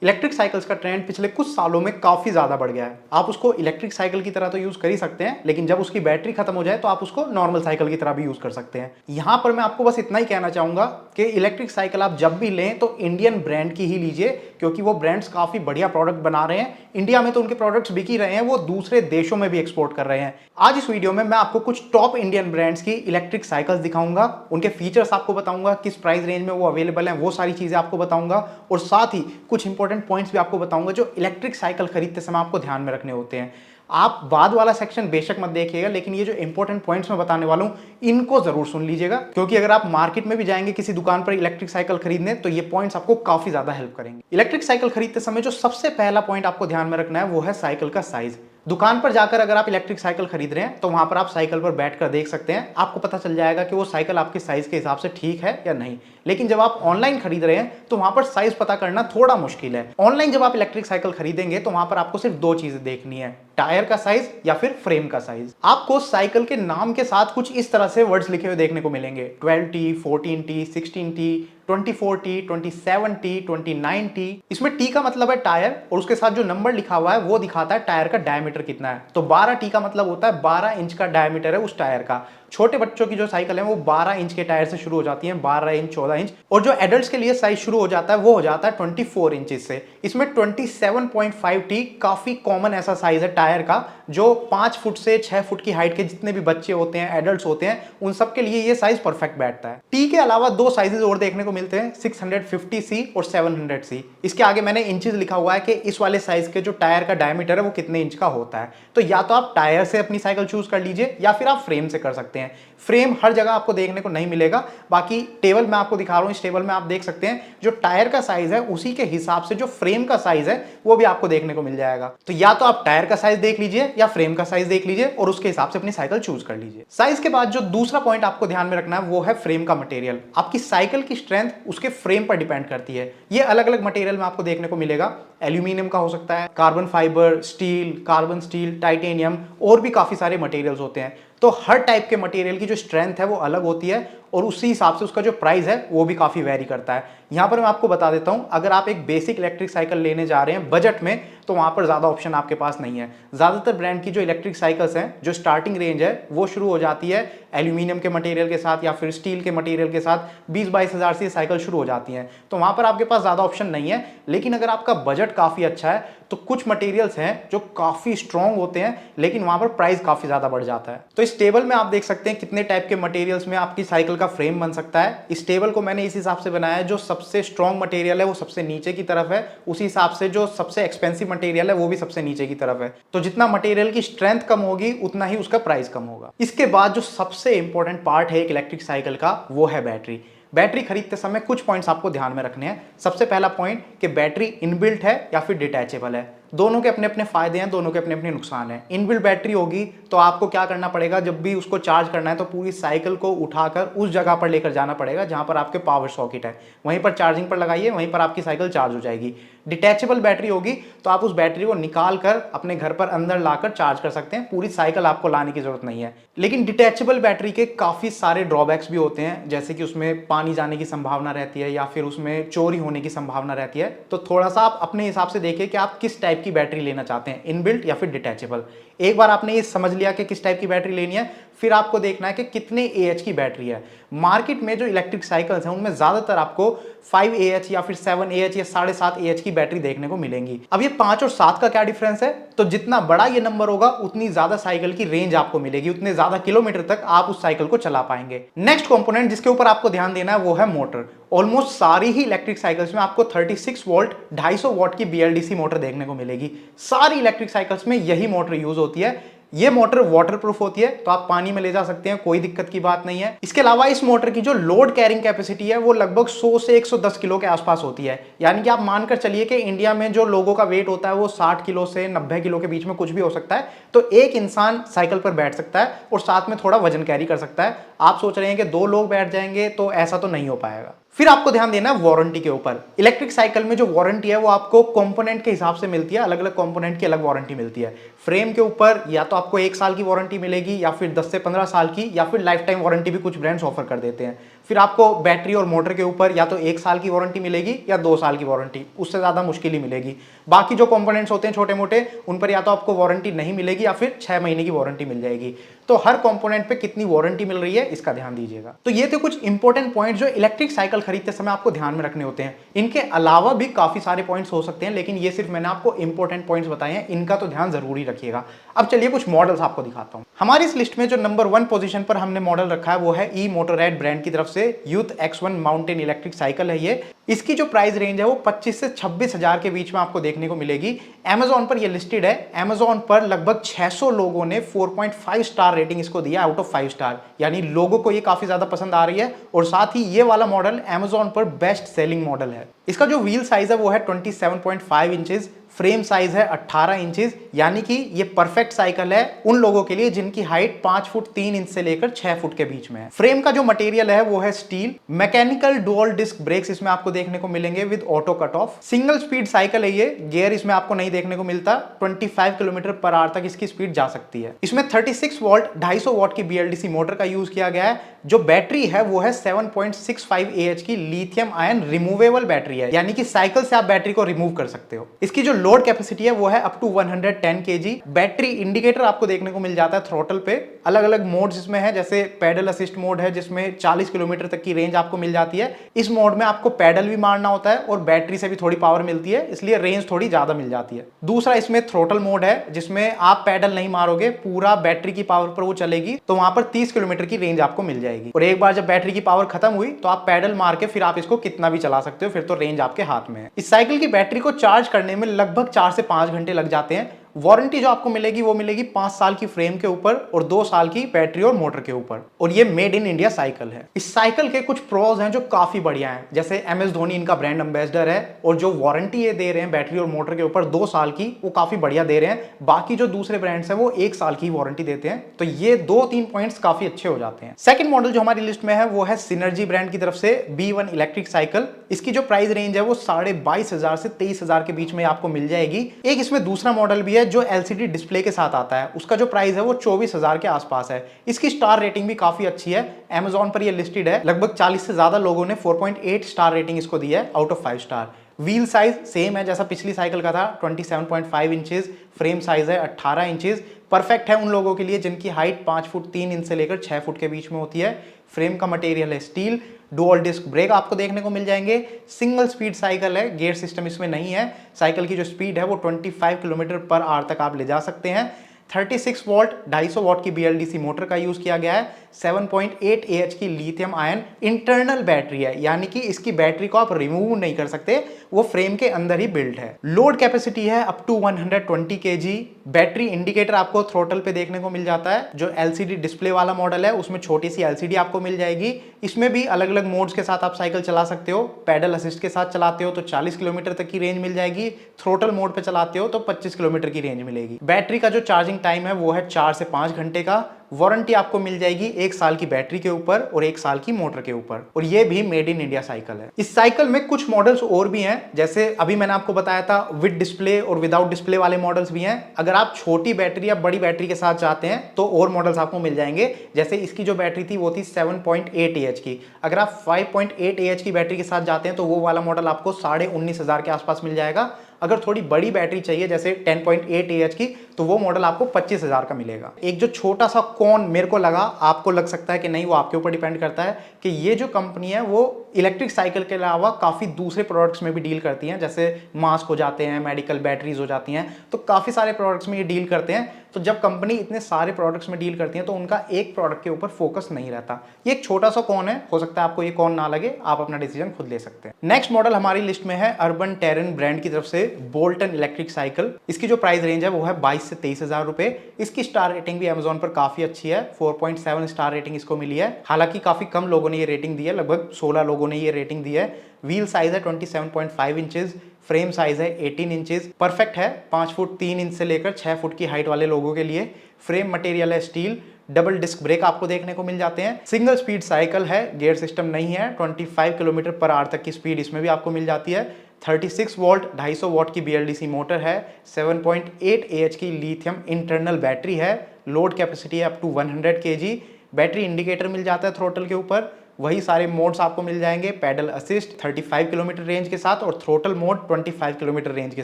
Electric cycles का trend पिछले कुछ सालों में काफी ज्यादा बढ़ गया है। आप उसको इलेक्ट्रिक साइकिल की तरह तो यूज कर ही सकते हैं, लेकिन जब उसकी बैटरी खत्म हो जाए तो आप उसको नॉर्मल साइकिल की तरह भी यूज कर सकते हैं। यहां पर मैं आपको बस इतना ही कहना चाहूंगा कि इलेक्ट्रिक साइकिल आप जब भी लें तो इंडियन ब्रांड की ही लीजिए, क्योंकि वो ब्रांड्स काफी बढ़िया प्रोडक्ट बना रहे हैं। इंडिया में तो उनके प्रोडक्ट्स बिक ही रहे हैं, वो दूसरे देशों में भी एक्सपोर्ट कर रहे हैं। आज इस वीडियो में मैं आपको कुछ टॉप इंडियन ब्रांड्स की इलेक्ट्रिक साइकिल्स दिखाऊंगा, उनके फीचर्स आपको बताऊंगा, किस प्राइस रेंज में वो अवेलेबल हैं, वो सारी चीजें आपको बताऊंगा और साथ ही कुछ इंपॉर्टेंट पॉइंट्स भी आपको बताऊंगा जो इलेक्ट्रिक साइकिल खरीदते समय आपको ध्यान में रखने होते हैं। आप बाद वाला सेक्शन बेशक मत देखिएगा, लेकिन ये जो इंपॉर्टेंट पॉइंट्स मैं बताने वाला हूं इनको जरूर सुन लीजिएगा, क्योंकि अगर आप मार्केट में भी जाएंगे किसी दुकान पर इलेक्ट्रिक साइकिल खरीदने तो ये पॉइंट्स आपको काफी ज्यादा हेल्प करेंगे। इलेक्ट्रिक साइकिल खरीदते समय जो सबसे पहला पॉइंट आपको ध्यान में रखना है वो है साइकिल का साइज। दुकान पर जाकर अगर आप इलेक्ट्रिक साइकिल खरीद रहे हैं तो वहां पर आप साइकिल पर बैठकर देख सकते हैं, आपको पता चल जाएगा कि वो साइकिल आपके साइज के हिसाब से ठीक है या नहीं। लेकिन जब आप ऑनलाइन खरीद रहे हैं तो वहां पर साइज पता करना थोड़ा मुश्किल है। ऑनलाइन जब आप इलेक्ट्रिक साइकिल खरीदेंगे तो वहां पर आपको सिर्फ दो चीजें देखनी है, टायर का साइज या फिर फ्रेम का साइज। आपको साइकिल के नाम के साथ कुछ इस तरह से वर्ड्स लिखे हुए देखने को मिलेंगे, 12T, 14T, 16T, 24T, 27T, 29T। इसमें T का मतलब है टायर और उसके साथ जो नंबर लिखा हुआ है वो दिखाता है टायर का डायमीटर कितना है। तो 12T का मतलब होता है 12 इंच का डायमीटर है उस टायर का। छोटे बच्चों की जो साइकिल है वो 12 इंच के टायर से शुरू हो जाती है, 12 इंच, 14 इंच, और जो एडल्ट्स के लिए साइज शुरू हो जाता है वो हो जाता है 24 इंचेस से। इसमें 27.5T काफी कॉमन ऐसा साइज है टायर का, जो 5 फुट से 6 फुट की हाइट के जितने भी बच्चे होते हैं, एडल्ट्स होते हैं, उन सब के लिए ये साइज परफेक्ट बैठता है। टी के अलावा दो साइजेस और देखने को मिलते हैं, 650C और 700C। इसके आगे मैंने इंचेस लिखा हुआ है कि इस वाले साइज के जो टायर का डायमीटर है वो कितने इंच का होता है। तो या तो आप टायर से अपनी साइकिल चूज कर लीजिए या फिर आप फ्रेम से कर सकते हैं। फ्रेम हर जगह आपको देखने को नहीं मिलेगा, बाकी टेबल मैं आपको दिखा रहा हूं, इस टेबल में आप देख सकते हैं जो टायर का साइज है उसी के हिसाब से जो फ्रेम का साइज है वो भी आपको देखने को मिल जाएगा। तो या तो आप टायर का साइज देख लीजिए या फ्रेम का साइज देख लीजिए और उसके हिसाब से अपनी साइकिल चूज कर लीजिए। साइज के बाद जो दूसरा पॉइंट आपको ध्यान में रखना है वो है फ्रेम का मटेरियल। आपकी साइकिल की स्ट्रेंथ उसके फ्रेम पर डिपेंड करती है। ये अलग अलग मटेरियल में आपको देखने को मिलेगा, एल्यूमिनियम का हो सकता है, carbon fibre, steel, carbon steel, titanium और भी काफी सारे मटेरियल्स होते हैं। तो हर टाइप के मटेरियल की जो स्ट्रेंथ है वो अलग होती है और उसी हिसाब से उसका जो प्राइस है वो भी काफी वेरी करता है। यहां पर मैं आपको बता देता हूं, अगर आप एक बेसिक इलेक्ट्रिक साइकिल लेने जा रहे हैं बजट में तो वहां पर ज्यादा ऑप्शन आपके पास नहीं है। ज्यादातर ब्रांड की जो इलेक्ट्रिक साइकिल्स हैं, जो स्टार्टिंग रेंज है वो शुरू हो जाती है एल्यूमिनियम के मटेरियल के साथ या फिर स्टील के मटेरियल के साथ, 20-22 हजार से साइकिल शुरू हो जाती है। तो वहां पर आपके पास ज्यादा ऑप्शन नहीं है। लेकिन अगर आपका बजट काफी अच्छा है तो कुछ मटेरियल्स हैं जो काफी स्ट्रॉन्ग होते हैं, लेकिन वहां पर प्राइस काफी ज्यादा बढ़ जाता है। तो इस टेबल में आप देख सकते हैं कितने टाइप के मटेरियल्स में आपकी साइकिल का फ्रेम बन सकता है। इस टेबल को मैंने इस हिसाब से बनाया है, जो सबसे स्ट्रॉन्ग मटेरियल है वो सबसे नीचे की तरफ है, उसी हिसाब से जो सबसे एक्सपेंसिव मटेरियल है वो भी सबसे नीचे की तरफ है। तो जितना मटेरियल की स्ट्रेंथ कम होगी उतना ही उसका प्राइस कम होगा। इसके बाद जो सबसे इंपॉर्टेंट पार्ट है एक इलेक्ट्रिक साइकिल का वो है बैटरी। बैटरी खरीदते समय कुछ पॉइंट्स आपको ध्यान में रखने हैं। सबसे पहला पॉइंट कि बैटरी इनबिल्ट है या फिर डिटैचेबल है। दोनों के अपने अपने फायदे हैं, दोनों के अपने अपने नुकसान हैं। इनबिल्ट बैटरी होगी तो आपको क्या करना पड़ेगा, जब भी उसको चार्ज करना है तो पूरी साइकिल को उठाकर उस जगह पर लेकर जाना पड़ेगा जहां पर आपके पावर सॉकेट है, वहीं पर चार्जिंग पर लगाइए, वहीं पर आपकी साइकिल चार्ज हो जाएगी। डिटैचेबल बैटरी होगी तो आप उस बैटरी को निकाल कर अपने घर पर अंदर लाकर चार्ज कर सकते हैं, पूरी साइकिल आपको लाने की जरूरत नहीं है। लेकिन डिटैचेबल बैटरी के काफी सारे ड्रॉबैक्स भी होते हैं, जैसे कि उसमें पानी जाने की संभावना रहती है या फिर उसमें चोरी होने की संभावना रहती है। तो थोड़ा सा आप अपने हिसाब से देखिए कि आप किस टाइप की बैटरी लेना चाहते हैं, इनबिल्ट या फिर डिटैचेबल। एक बार आपने ये समझ लिया कि किस टाइप की बैटरी लेनी है, फिर आपको देखना है कि कितने AH की बैटरी है। मार्केट में जो इलेक्ट्रिक साइकिल्स हैं उनमें ज्यादातर आपको 5 AH या फिर 7 AH या 7.5 AH की बैटरी देखने को मिलेंगी। अब ये 5 और 7 का क्या डिफरेंस है, तो जितना बड़ा ये नंबर होगा उतनी ज्यादा साइकिल की रेंज आपको मिलेगी, उतने ज्यादा किलोमीटर तक आप उस साइकिल को चला पाएंगे। नेक्स्ट कंपोनेंट जिसके ऊपर आपको ध्यान देना है वो है मोटर। ऑलमोस्ट सारी ही इलेक्ट्रिक साइकिल्स में आपको 36 वोल्ट 250 वॉट की BLDC मोटर देखने को मिलेगी। सारी इलेक्ट्रिक साइकिल्स में यही मोटर यूज होती है। ये मोटर वाटरप्रूफ होती है, तो आप पानी में ले जा सकते हैं, कोई दिक्कत की बात नहीं है। इसके अलावा इस मोटर की जो लोड कैरिंग कैपेसिटी है वो लगभग 100 से 110 किलो के आसपास होती है। यानी कि आप मानकर चलिए कि इंडिया में जो लोगों का वेट होता है वो 60 किलो से 90 किलो के बीच में कुछ भी हो सकता है। तो एक इंसान साइकिल पर बैठ सकता है और साथ में थोड़ा वजन कैरी कर सकता है। आप सोच रहे हैं कि 2 लोग बैठ जाएंगे, तो ऐसा तो नहीं हो पाएगा। फिर आपको ध्यान देना है वारंटी के ऊपर। इलेक्ट्रिक साइकिल में जो वारंटी है वो आपको कंपोनेंट के हिसाब से मिलती है, अलग अलग कंपोनेंट की अलग वारंटी मिलती है। फ्रेम के ऊपर या तो आपको 1 साल की वारंटी मिलेगी या फिर 10 से 15 साल की, या फिर लाइफ टाइम वारंटी भी कुछ ब्रांड्स ऑफर कर देते हैं। फिर आपको बैटरी और मोटर के ऊपर या तो 1 साल की वारंटी मिलेगी या 2 साल की वारंटी, उससे ज़्यादा मुश्किल ही मिलेगी। बाकी जो कंपोनेंट्स होते हैं छोटे मोटे, उन पर या तो आपको वारंटी नहीं मिलेगी या फिर 6 महीने की वारंटी मिल जाएगी। तो हर कंपोनेंट पे कितनी वारंटी मिल रही है इसका ध्यान दीजिएगा। तो ये थे कुछ इंपॉर्टेंट पॉइंट जो इलेक्ट्रिक साइकिल खरीदते समय आपको ध्यान में रखने होते हैं। इनके अलावा भी काफी सारे पॉइंट्स हो सकते हैं, लेकिन ये सिर्फ मैंने आपको इंपॉर्टेंट पॉइंट्स बताए हैं, इनका तो ध्यान जरूरी रखिएगा। अब चलिए कुछ मॉडल्स आपको दिखाता हूं। हमारी इस लिस्ट में जो नंबर 1 पोजीशन पर हमने मॉडल रखा है वो है ई मोटोरैड ब्रांड की तरफ से youth X1 mountain electric cycle है ये। इसकी जो प्राइस रेंज है वो 25 से 26 हजार के बीच में आपको देखने को मिलेगी। Amazon पर ये लिस्टेड है। Amazon पर लगभग 600 लोगों ने 4.5 स्टार रेटिंग इसको दिया आउट ऑफ 5 स्टार, यानी लोगों को ये काफी ज्यादा पसंद आ रही है। और साथ ही ये वाला मॉडल Amazon पर बेस्ट सेलिंग मॉडल है। इसका जो व्हील साइज है वो है 27.5 इंचेस, फ्रेम साइज है 18 इंचेस, यानी कि ये परफेक्ट साइकिल है उन लोगों के लिए जिनकी हाइट 5 फुट 3 इंच से लेकर 6 फुट के बीच में है। फ्रेम का जो मटेरियल है वो है steel. Mechanical dual disc brakes इसमें आपको देखने को मिलेंगे with auto cut off. Single speed cycle है ये, गियर इसमें आपको नहीं देखने को मिलता। 25 किलोमीटर पर आवर तक इसकी स्पीड जा सकती है। इसमें 36 वोल्ट 250 वॉट की BLDC मोटर का यूज किया गया है। जो बैटरी है वो है 7.65 Ah की लिथियम आयन रिमूवेबल बैटरी है, यानी कि साइकिल से आप बैटरी को रिमूव कर सकते हो। इसकी जो लोड कैपेसिटी है वो है up to 110 kg। Battery indicator आपको देखने को मिल जाता है थ्रॉटल पे। अलग अलग मोड्स इसमें है, जैसे पैडल असिस्ट मोड है जिसमें 40 किलोमीटर तक की रेंज आपको मिल जाती है। इस मोड में आपको पैडल भी मारना होता है और बैटरी से भी थोड़ी पावर मिलती है, इसलिए रेंज थोड़ी ज्यादा मिल जाती है। दूसरा इसमें थ्रॉटल मोड है जिसमें आप पैडल नहीं मारोगे, पूरा बैटरी की पावर पर वो चलेगी, तो वहां पर 30 किलोमीटर की रेंज आपको मिल जाएगी। और एक बार जब बैटरी की पावर खत्म हुई तो आप पैडल मार के फिर आप इसको कितना भी चला सकते हो, फिर तो रेंज आपके हाथ में है। इस साइकिल की बैटरी को चार्ज करने में लगभग 4 से 5 घंटे लग जाते हैं। वारंटी जो आपको मिलेगी वो मिलेगी 5 साल की फ्रेम के ऊपर और 2 साल की बैटरी और मोटर के ऊपर। और ये मेड इन इंडिया साइकिल है। इस साइकिल के कुछ प्रोज हैं जो काफी बढ़िया हैं, जैसे MS धोनी इनका ब्रांड एम्बेसडर है और जो वारंटी ये दे रहे हैं बैटरी और मोटर के ऊपर 2 साल की, वो काफी बढ़िया दे रहे हैं। बाकी जो दूसरे ब्रांड्स हैं वो 1 साल की वारंटी देते हैं, तो ये 2-3 पॉइंट्स काफी अच्छे हो जाते हैं। सेकंड मॉडल जो हमारी लिस्ट में है वो है सिनर्जी ब्रांड की तरफ से B1 इलेक्ट्रिक साइकिल। इसकी जो प्राइस रेंज है वो 22,500 से 23,000 के बीच में आपको मिल जाएगी। एक इसमें दूसरा मॉडल भी है जो LCD डिस्प्ले के साथ आता है, उसका जो प्राइस है वो 24,000 के आसपास है। इसकी स्टार रेटिंग भी काफी अच्छी है। Amazon पर ये लिस्टेड है। लगभग 40 से ज्यादा लोगों ने 4.8 स्टार रेटिंग इसको दी है out of 5 star. Wheel size same है जैसा पिछली साइकिल का था, 27.5 इंचेस। फ्रेम साइज है 18 इंचेस। परफेक्ट है उन लोगों के लिए जिनकी हाइट 5 फुट 3 इंच से लेकर 6 फुट के बीच में होती है। फ्रेम का मटेरियल है स्टील। डुअल डिस्क ब्रेक आपको देखने को मिल जाएंगे। सिंगल स्पीड साइकिल है, गियर सिस्टम इसमें नहीं है। साइकिल की जो स्पीड है वो 25 किलोमीटर पर आवर तक आप ले जा सकते हैं। 36 वोल्ट 250 वॉट की BLDC मोटर का यूज किया गया है। 7.8 Ah की लिथियम आयन इंटरनल बैटरी है, यानी कि इसकी बैटरी को आप रिमूव नहीं कर सकते, वो फ्रेम के अंदर ही बिल्ट है। लोड कैपेसिटी है up to 120 kg। Battery indicator आपको थ्रोटल पे देखने को मिल जाता है। जो LCD डिस्प्ले वाला मॉडल है उसमें छोटी सी LCD आपको मिल जाएगी। इसमें भी अलग अलग मोड्स के साथ आप साइकिल चला सकते हो। पैडल असिस्ट के साथ चलाते हो तो 40 किलोमीटर तक की रेंज मिल जाएगी। थ्रोटल मोड पे चलाते हो तो 25 किलोमीटर की रेंज मिलेगी। बैटरी का जो चार्जिंग टाइम है वो है 4 से 5 घंटे का। वारंटी आपको मिल जाएगी 1 साल की बैटरी के ऊपर और 1 साल की मोटर के ऊपर, और ये भी मेड इन इंडिया साइकिल है। इस साइकिल में कुछ मॉडल्स और भी हैं, जैसे अभी मैंने आपको बताया था विद डिस्प्ले और विदाउट डिस्प्ले वाले मॉडल्स भी हैं। अगर आप छोटी बैटरी या बड़ी बैटरी के साथ चाहते हैं तो और मॉडल्स आपको मिल जाएंगे। जैसे इसकी जो बैटरी थी वो थी 7.8 Ah की। अगर आप 5.8 Ah की बैटरी के साथ जाते हैं तो वो वाला मॉडल आपको 19,500 के आसपास मिल जाएगा। अगर थोड़ी बड़ी बैटरी चाहिए जैसे 10.8 Ah की, तो वो मॉडल आपको 25,000 का मिलेगा। एक जो छोटा सा कॉन मेरे को लगा, आपको लग सकता है कि नहीं, वो आपके ऊपर डिपेंड करता है, कि ये जो कंपनी है वो इलेक्ट्रिक साइकिल के अलावा काफी दूसरे प्रोडक्ट्स में भी डील करती हैं, जैसे मास्क हो जाते हैं, मेडिकल बैटरीज हो जाती हैं, तो काफी सारे प्रोडक्ट्स में ये डील करते हैं। तो जब कंपनी इतने सारे प्रोडक्ट्स में डील करती है तो उनका एक प्रोडक्ट के ऊपर फोकस नहीं रहता। ये एक छोटा सा कॉन है, हो सकता है आपको ये कॉन ना लगे, आप अपना डिसीजन खुद ले सकते हैं। नेक्स्ट मॉडल हमारी लिस्ट में है अर्बन टेरन ब्रांड की तरफ से बोल्टन इलेक्ट्रिक साइकिल। इसकी जो प्राइस रेंज है वो है 22 से 23,000 रुपए। इसकी स्टार रेटिंग भी अमेजोन पर काफी अच्छी है, 4.7 स्टार रेटिंग इसको मिली है। हालांकि काफी कम लोगों ने ये रेटिंग दी है, लगभग 16 लोगों ने ये रेटिंग दी है। व्हील साइज है 27.5 इंचेस। फ्रेम साइज है 18 इंचेस। परफेक्ट है 5 फुट 3 इंच से लेकर 6 फुट की हाइट वाले लोगों के लिए। फ्रेम मटेरियल है स्टील। डबल डिस्क ब्रेक आपको देखने को मिल जाते हैं। सिंगल स्पीड साइकिल है, गियर सिस्टम नहीं है। 25 किलोमीटर पर आवर तक की स्पीड इसमें भी आपको मिल जाती है। 36 वोल्ट 250 वॉट की BLDC मोटर है। 7.8 Ah की लिथियम इंटरनल बैटरी है। लोड कैपेसिटी है up to 100 kg। Battery indicator मिल जाता है थ्रोटल के ऊपर। वही सारे मोड्स आपको मिल जाएंगे, पेडल असिस्ट 35 किलोमीटर रेंज के साथ और थ्रोटल मोड 25 किलोमीटर रेंज के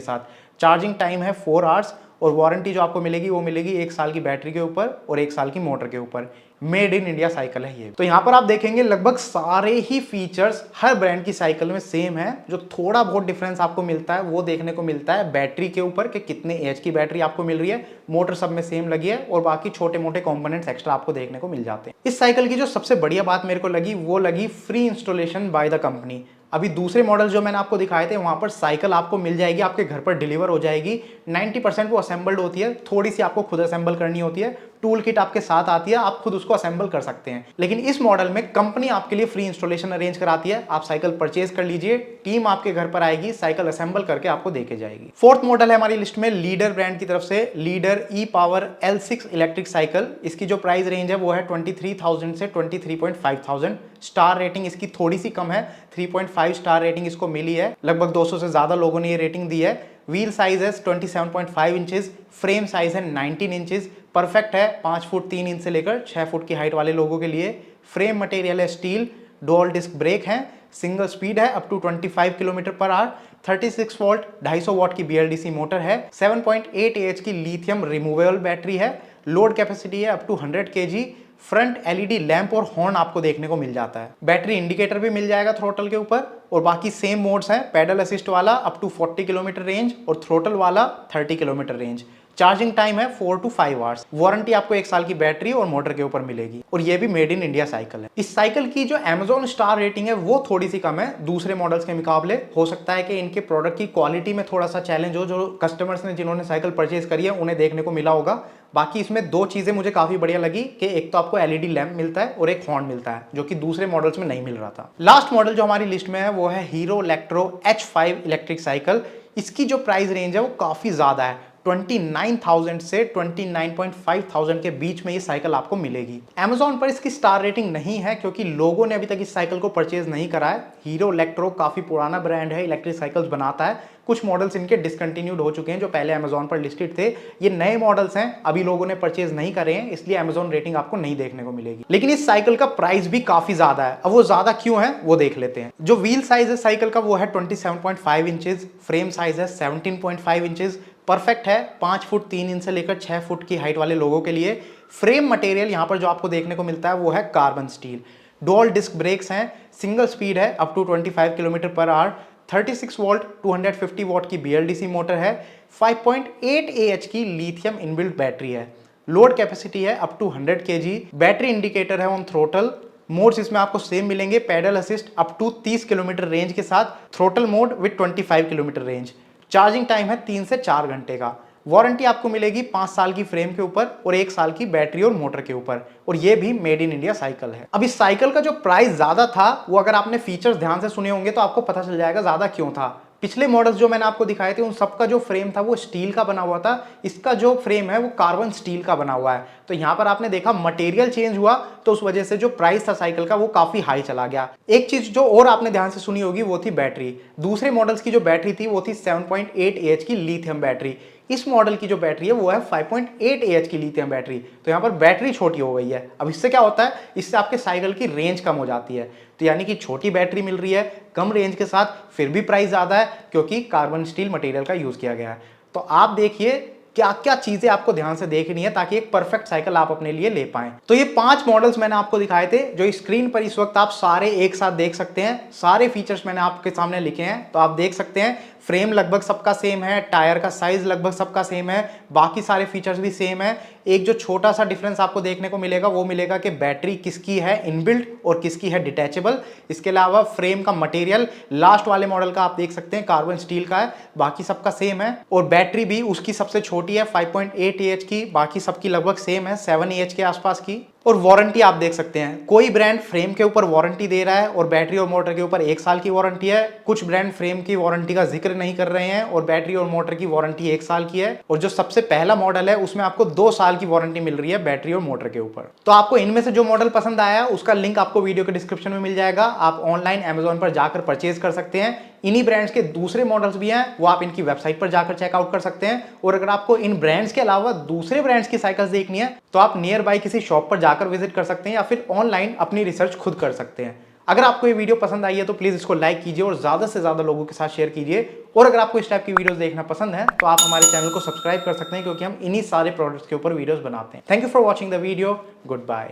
साथ। चार्जिंग टाइम है 4 आवर्स और वारंटी जो आपको मिलेगी वो मिलेगी 1 साल की बैटरी के ऊपर और 1 साल की मोटर के ऊपर। मेड इन इंडिया साइकिल है ये। तो यहाँ पर आप देखेंगे लगभग सारे ही फीचर्स हर ब्रांड की साइकिल में सेम है। जो थोड़ा बहुत डिफरेंस आपको मिलता है वो देखने को मिलता है बैटरी के ऊपर कि कितने एच की बैटरी आपको मिल रही है। मोटर सब में सेम लगी है और बाकी छोटे मोटे कंपोनेंट्स एक्स्ट्रा आपको देखने को मिल जाते हैं। इस साइकिल की जो सबसे बढ़िया बात मेरे को लगी वो लगी free installation by the company. अभी दूसरे मॉडल जो मैंने आपको दिखाए थे वहां पर साइकिल आपको मिल जाएगी, आपके घर पर डिलीवर हो जाएगी। 90% वो असेंबल्ड होती है, थोड़ी सी आपको खुद असेंबल करनी होती है। टूल किट आपके साथ आती है, आप खुद उसको असेंबल कर सकते हैं। लेकिन इस मॉडल में कंपनी आपके लिए फ्री इंस्टॉलेशन अरेंज कराती है। आप साइकिल परचेज कर लीजिए, टीम आपके घर पर आएगी, साइकिल असेंबल करके आपको देके जाएगी। फोर्थ मॉडल है हमारी लिस्ट में लीडर ब्रांड की तरफ से लीडर ई पावर L6 इलेक्ट्रिक साइकिल। इसकी जो प्राइस रेंज है वो है 23,000 से 23,500। स्टार रेटिंग इसकी थोड़ी सी कम है, 3.5 स्टार रेटिंग इसको मिली है। लगभग 200 से ज्यादा लोगों ने ये रेटिंग दी है। व्हील साइज है 27.5 इंचेस, फ्रेम साइज है 19 इंचेस। परफेक्ट है 5 फुट 3 इंच से लेकर 6 फुट की हाइट वाले लोगों के लिए। फ्रेम मटेरियल है स्टील, डुअल डिस्क ब्रेक है, सिंगल स्पीड है up to 25 kilometre per hour, 36 volt 250 watt की BLDC मोटर है, 7.8 AH की लिथियम रिमूवेबल बैटरी है, लोड कैपेसिटी है up to 100 kg। Front LED lamp और हॉर्न आपको देखने को मिल जाता है। बैटरी इंडिकेटर भी मिल जाएगा थ्रोटल के ऊपर और बाकी सेम मोड्स हैं, पेडल असिस्ट वाला अप टू 40 किलोमीटर रेंज और थ्रोटल वाला 30 किलोमीटर रेंज। चार्जिंग टाइम है 4 to 5 आवर्स। वारंटी आपको 1 साल की बैटरी और मोटर के ऊपर मिलेगी और ये भी मेड इन इंडिया साइकिल है। इस साइकिल की जो Amazon स्टार रेटिंग है वो थोड़ी सी कम है दूसरे मॉडल्स के मुकाबले। हो सकता है कि इनके प्रोडक्ट की क्वालिटी में थोड़ा सा चैलेंज हो, जो कस्टमर्स ने जिन्होंने साइकिल परचेज करी है उन्हें देखने को मिला होगा। बाकी इसमें दो चीजें मुझे काफी बढ़िया लगी कि एक तो आपको LED लैंप मिलता है और एक हॉर्न मिलता है, जो कि दूसरे मॉडल्स में नहीं मिल रहा था। लास्ट मॉडल जो हमारी लिस्ट में है वो है hero electro H5 electric cycle. इसकी जो प्राइस रेंज है वो काफी ज्यादा है, 29,000 से 29,500 के बीच में ये साइकिल आपको मिलेगी। Amazon पर इसकी स्टार रेटिंग नहीं है क्योंकि लोगों ने अभी तक इस साइकिल को परचेज नहीं करा है। हीरो इलेक्ट्रो काफी पुराना ब्रांड है, इलेक्ट्रिक साइकिल्स बनाता है। कुछ मॉडल्स इनके डिसकंटिन्यूड हो चुके हैं जो पहले Amazon पर लिस्टेड थे। ये नए मॉडल्स हैं, अभी लोगों ने परचेज नहीं करे हैं, इसलिए Amazon रेटिंग आपको नहीं देखने को मिलेगी। लेकिन इस साइकिल का प्राइस भी काफी ज्यादा है। अब वो ज्यादा क्यों है वो देख लेते हैं। जो व्हील साइज है साइकिल का वो है 27.5 इंचेस, फ्रेम साइज है 17.5 इंचेस। परफेक्ट है 5 फुट 3 इंच से लेकर 6 फुट की हाइट वाले लोगों के लिए। फ्रेम मटेरियल यहाँ पर जो आपको देखने को मिलता है वो है carbon steel. Dual disc brakes हैं, सिंगल स्पीड है up to 25 kilometre per hour, 36 volt 250 watt की BLDC मोटर है, 5.8 AH की लिथियम इनबिल्ट बैटरी है। लोड कैपेसिटी है up to 100 kg। Battery indicator है ऑन थ्रोटल। मोड्स इसमें आपको सेम मिलेंगे, pedal assist up to 30 kilometre range के साथ, throttle mode with 25 kilometre range. Charging time है 3 से 4 घंटे का। वारंटी आपको मिलेगी 5 साल की फ्रेम के ऊपर और 1 साल की बैटरी और मोटर के ऊपर, और ये भी मेड इन इंडिया साइकिल है। अब इस साइकिल का जो प्राइस ज्यादा था वो अगर आपने फीचर्स ध्यान से सुने होंगे तो आपको पता चल जाएगा ज्यादा क्यों था। पिछले मॉडल्स जो मैंने आपको दिखाए थे उन सबका जो फ्रेम था वो स्टील का बना हुआ था, इसका जो फ्रेम है वो कार्बन स्टील का बना हुआ है। तो यहाँ पर आपने देखा मटेरियल चेंज हुआ तो उस वजह से जो प्राइस था साइकिल का वो काफी हाई चला गया। एक चीज जो और आपने ध्यान से सुनी होगी वो थी बैटरी। दूसरे मॉडल्स की जो बैटरी थी वो थी 7.8 AH की लिथियम बैटरी। इस मॉडल की जो बैटरी है वो है 5.8 AH की लिथियम बैटरी। तो यहाँ पर बैटरी छोटी हो गई है। अब इससे क्या होता है, इससे आपके साइकिल की रेंज कम हो जाती है। तो यानी कि छोटी बैटरी मिल रही है कम रेंज के साथ, फिर भी प्राइस ज्यादा है क्योंकि कार्बन स्टील मटेरियल का यूज किया गया है। तो आप देखिए क्या क्या चीजें आपको ध्यान से देखनी है ताकि एक परफेक्ट साइकिल आप अपने लिए ले पाएं। तो ये 5 मॉडल्स मैंने आपको दिखाए थे जो स्क्रीन पर इस वक्त आप सारे एक साथ देख सकते हैं। सारे फीचर्स मैंने आपके सामने लिखे हैं तो आप देख सकते हैं। फ्रेम लगभग सबका सेम है, टायर का साइज लगभग सबका सेम है, बाकी सारे फीचर्स भी सेम है। एक जो छोटा सा डिफरेंस आपको देखने को मिलेगा वो मिलेगा कि बैटरी किसकी है इनबिल्ट और किसकी है डिटैचेबल। इसके अलावा फ्रेम का मटेरियल लास्ट वाले मॉडल का आप देख सकते हैं कार्बन स्टील का है, बाकी सबका सेम है। और बैटरी भी उसकी सबसे छोटी है 5.8 AH की, बाकी सबकी लगभग सेम है 7 AH के आसपास की। और वारंटी आप देख सकते हैं, कोई ब्रांड फ्रेम के ऊपर वारंटी दे रहा है और बैटरी और मोटर के ऊपर 1 साल की वारंटी है। कुछ ब्रांड फ्रेम की वारंटी का जिक्र नहीं कर रहे हैं और बैटरी और मोटर की वारंटी 1 साल की है। और जो सबसे पहला मॉडल है उसमें आपको 2 साल की वारंटी मिल रही है बैटरी और मोटर के ऊपर। तो आपको इनमें से जो मॉडल पसंद आया उसका लिंक आपको वीडियो के डिस्क्रिप्शन में मिल जाएगा। आप ऑनलाइन Amazon पर जाकर परचेज कर सकते हैं। इन्हीं ब्रांड्स के दूसरे मॉडल्स भी हैं, वो आप इनकी वेबसाइट पर जाकर चेकआउट कर सकते हैं। और अगर आपको इन ब्रांड्स के अलावा दूसरे ब्रांड्स की साइकिल्स देखनी है तो आप नियर बाय किसी शॉप पर जाकर विजिट कर सकते हैं या फिर ऑनलाइन अपनी रिसर्च खुद कर सकते हैं। अगर आपको ये वीडियो पसंद आई है तो प्लीज इसको लाइक कीजिए और ज्यादा से ज्यादा लोगों के साथ शेयर कीजिए। और अगर आपको इस टाइप की वीडियोस देखना पसंद है तो आप हमारे चैनल को सब्सक्राइब कर सकते हैं, क्योंकि हम इन्हीं सारे प्रोडक्ट्स के ऊपर वीडियोस बनाते हैं। Thank you for watching the video. Good bye.